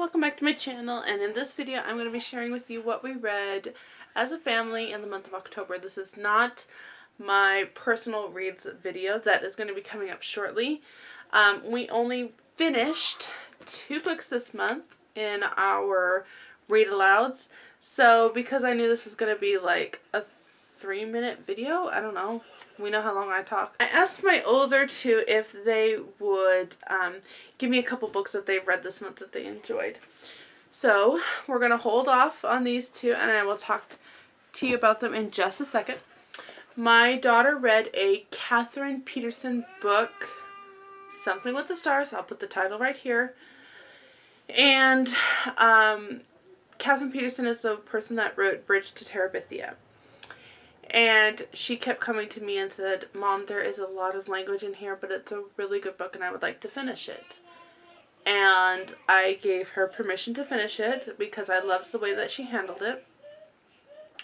welcome back to my channel, and in this video I'm going to be sharing with you what we read as a family in the month of October. This is not my personal reads video. That is going to be coming up shortly. We only finished 2 books this month in our read alouds, so because I knew this was going to be like a 3-minute video, I don't know. We know how long I talk. I asked my older two if they would give me a couple books that they've read this month that they enjoyed. So we're going to hold off on these two and I will talk to you about them in just a second. My daughter read a Catherine Peterson book, Something with the Stars. I'll put the title right here. And Catherine Peterson is the person that wrote Bridge to Terabithia. And she kept coming to me and said, "Mom, there is a lot of language in here, but it's a really good book and I would like to finish it." And I gave her permission to finish it because I loved the way that she handled it.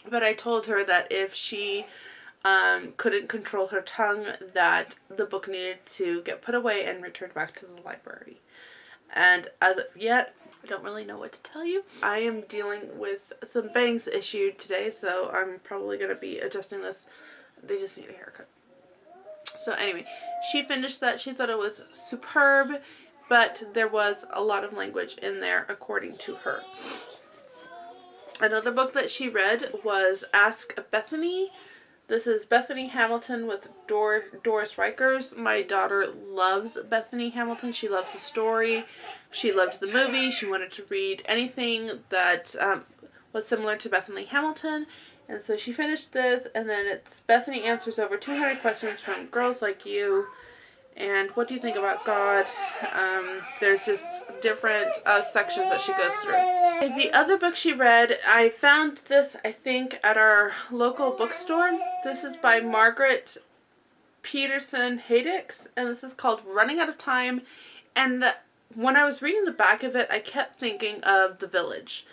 But I told her that if she couldn't control her tongue, that the book needed to get put away and returned back to the library. And as of yet, I don't really know what to tell you. I am dealing with some bangs issued today, so I'm probably going to be adjusting this. They just need a haircut. So anyway, she finished that. She thought it was superb, but there was a lot of language in there according to her. Another book that she read was Ask Bethany. This is Bethany Hamilton with Doris Rikers. My daughter loves Bethany Hamilton. She loves the story. She loved the movie. She wanted to read anything that was similar to Bethany Hamilton. And so she finished this, and then it's Bethany answers over 200 questions from girls like you. And what do you think about God? There's just different sections that she goes through. The other book she read, I found this, I think, at our local bookstore. This is by Margaret Peterson Haydix, and this is called Running Out of Time. And when I was reading the back of it, I kept thinking of The Village.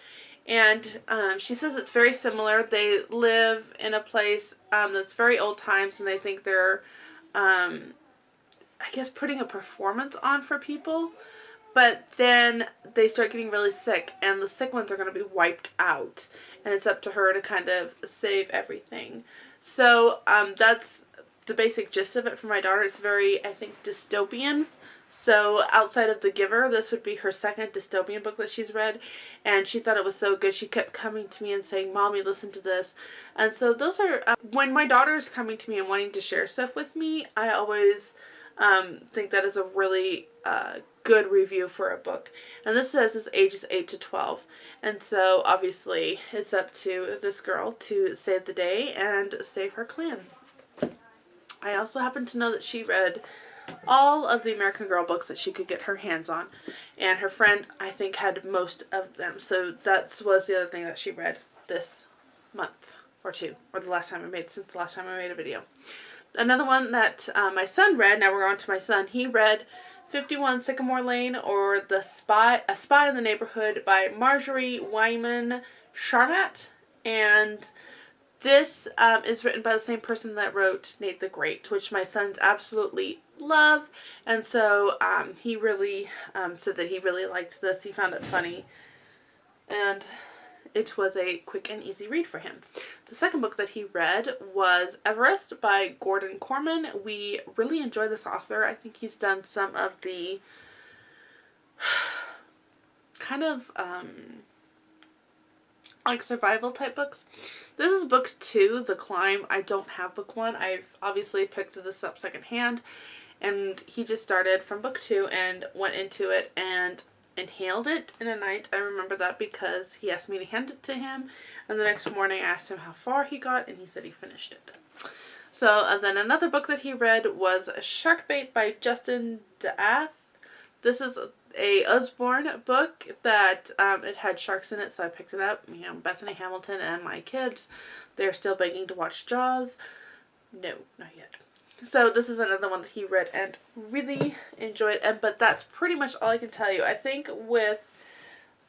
And she says it's very similar. They live in a place that's very old times, and they think they're I guess putting a performance on for people, but then they start getting really sick and the sick ones are going to be wiped out, and it's up to her to kind of save everything. So that's the basic gist of it for my daughter. It's very, I think, dystopian. So outside of The Giver, this would be her second dystopian book that she's read, and she thought it was so good. She kept coming to me and saying, "Mommy, listen to this." And so those are, when my daughter is coming to me and wanting to share stuff with me, I always think that is a really good review for a book. And this says it's ages 8 to 12. And so obviously it's up to this girl to save the day and save her clan. I also happen to know that she read all of the American Girl books that she could get her hands on. And her friend, I think, had most of them. So that was the other thing that she read this month or two. Or since the last time I made a video. Another one that my son read, now we're on to my son, he read 51 Sycamore Lane, or A Spy in the Neighborhood by Marjorie Wyman Charnock. And this is written by the same person that wrote Nate the Great, which my sons absolutely love. And so he really said that he really liked this. He found it funny. And it was a quick and easy read for him. The second book that he read was Everest by Gordon Corman. We really enjoy this author. I think he's done some of the kind of like survival type books. This is book 2, The Climb. I don't have book 1. I've obviously picked this up secondhand, and he just started from book 2 and went into it and inhaled it in a night. I remember that because he asked me to hand it to him, and the next morning I asked him how far he got, and he said he finished it. So, and then another book that he read was Sharkbait by Justin DeAth. This is a Usborne book that it had sharks in it, so I picked it up. You know, Bethany Hamilton and my kids, they're still begging to watch Jaws. No, not yet. So this is another one that he read and really enjoyed, but that's pretty much all I can tell you. I think with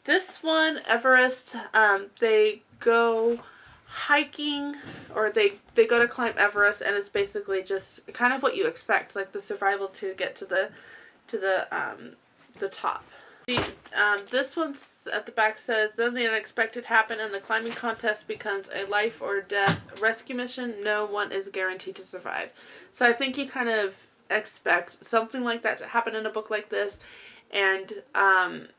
this one, Everest, they go hiking, or they go to climb Everest, and it's basically just kind of what you expect, like the survival to get to the top. This one's at the back says, then the unexpected happened and the climbing contest becomes a life or death rescue mission. No one is guaranteed to survive. So I think you kind of expect something like that to happen in a book like this. And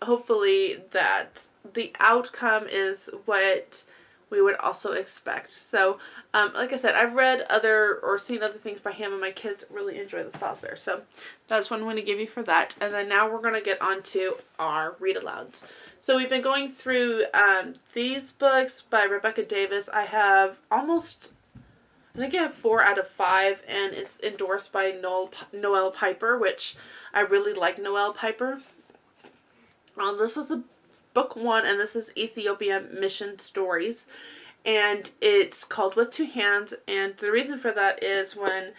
hopefully that the outcome is what we would also expect. So, like I said, I've read other or seen other things by him, and my kids really enjoy this author. So that's what I'm going to give you for that. And then now we're going to get on to our read alouds. So we've been going through these books by Rebecca Davis. I have almost, I think I have 4 out of 5, and it's endorsed by Noelle Piper, which I really like Noelle Piper. This was book 1, and this is Ethiopia Mission Stories, and it's called With Two Hands. And the reason for that is when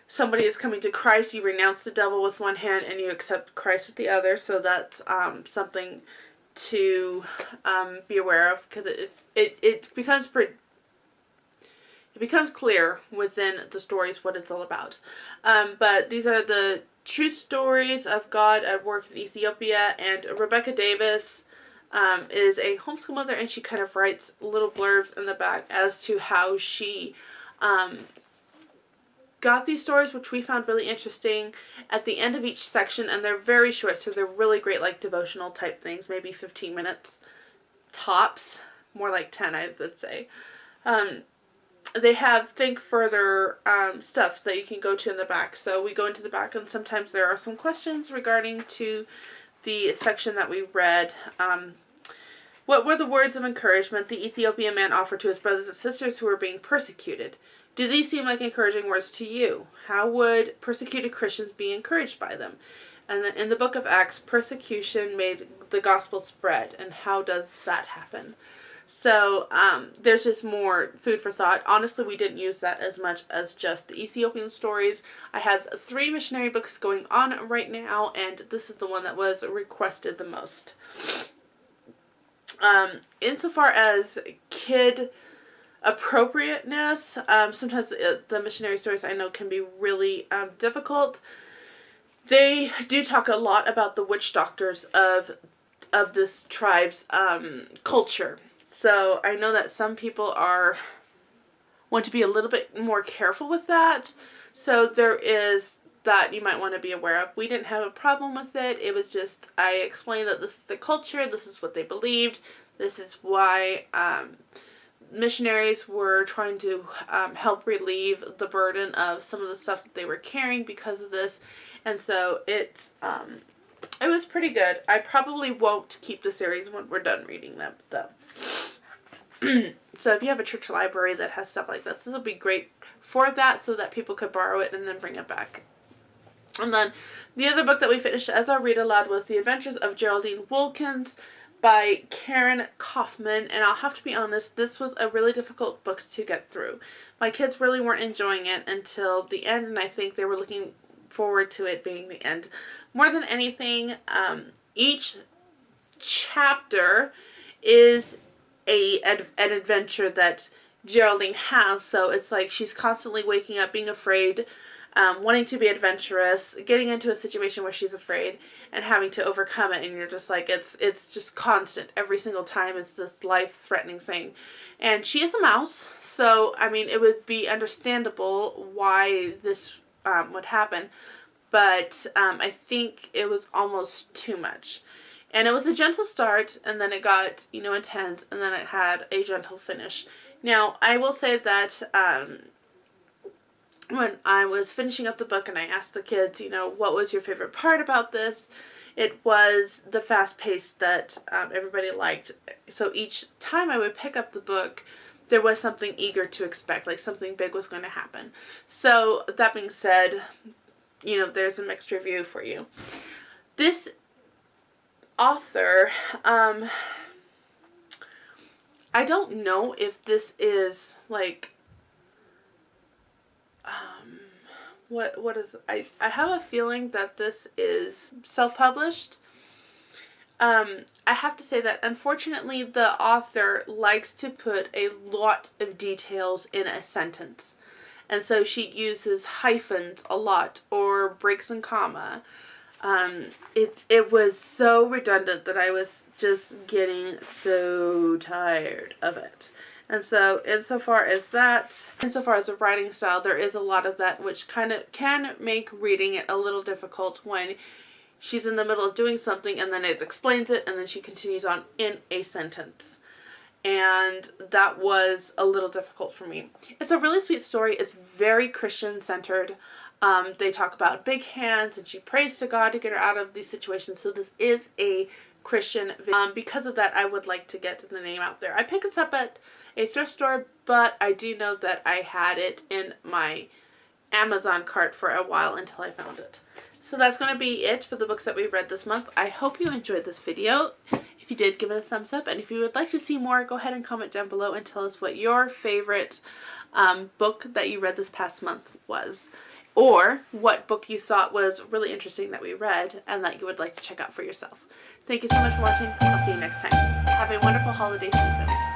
somebody is coming to Christ, you renounce the devil with one hand and you accept Christ with the other. So that's something to be aware of, because it becomes clear within the stories what it's all about. But these are the true stories of God at work in Ethiopia, and Rebecca Davis is a homeschool mother, and she kind of writes little blurbs in the back as to how she got these stories, which we found really interesting, at the end of each section. And they're very short, so they're really great, like devotional type things, maybe 15 minutes tops, more like 10 I would say. They have think further stuff that you can go to in the back. So we go into the back, and sometimes there are some questions regarding to the section that we read. What were the words of encouragement the Ethiopian man offered to his brothers and sisters who were being persecuted? Do these seem like encouraging words to you? How would persecuted Christians be encouraged by them? And then in the book of Acts, persecution made the gospel spread. And how does that happen? So there's just more food for thought. Honestly, we didn't use that as much as just the Ethiopian stories. I have 3 missionary books going on right now, and this is the one that was requested the most. Insofar as kid appropriateness, sometimes the missionary stories I know can be really difficult. They do talk a lot about the witch doctors of this tribe's culture. So I know that some people want to be a little bit more careful with that. So there is that you might want to be aware of. We didn't have a problem with it. It was just, I explained that this is the culture, this is what they believed, this is why missionaries were trying to help relieve the burden of some of the stuff that they were carrying because of this. And so it was pretty good. I probably won't keep the series when we're done reading them, though. So if you have a church library that has stuff like this will be great for that, so that people could borrow it and then bring it back. And then the other book that we finished as our read aloud was The Adventures of Geraldine Wilkins by Karen Kaufman. And I'll have to be honest, this was a really difficult book to get through. My kids really weren't enjoying it until the end, and I think they were looking forward to it being the end. More than anything, each chapter is an adventure that Geraldine has. So it's like she's constantly waking up, being afraid, wanting to be adventurous, getting into a situation where she's afraid, and having to overcome it. And you're just like, it's just constant. Every single time it's this life-threatening thing. And she is a mouse, so, I mean, it would be understandable why this would happen. But I think it was almost too much. And it was a gentle start, and then it got, intense, and then it had a gentle finish. Now, I will say that when I was finishing up the book and I asked the kids, what was your favorite part about this? It was the fast pace that everybody liked. So each time I would pick up the book, there was something eager to expect, like something big was going to happen. So that being said, there's a mixed review for you. This author, I don't know if this is like, what is, I have a feeling that this is self-published. I have to say that unfortunately the author likes to put a lot of details in a sentence. And so she uses hyphens a lot, or breaks and comma. It was so redundant that I was just getting so tired of it. And so insofar as the writing style, there is a lot of that which kind of can make reading it a little difficult when she's in the middle of doing something and then it explains it and then she continues on in a sentence. And that was a little difficult for me. It's a really sweet story. It's very Christian-centered. They talk about big hands and she prays to God to get her out of these situations. So this is a Christian video. Because of that, I would like to get the name out there. I picked this up at a thrift store, but I do know that I had it in my Amazon cart for a while until I found it. So that's going to be it for the books that we read this month. I hope you enjoyed this video. If you did, give it a thumbs up. And if you would like to see more, go ahead and comment down below and tell us what your favorite book that you read this past month was. Or what book you thought was really interesting that we read and that you would like to check out for yourself. Thank you so much for watching. I'll see you next time. Have a wonderful holiday season.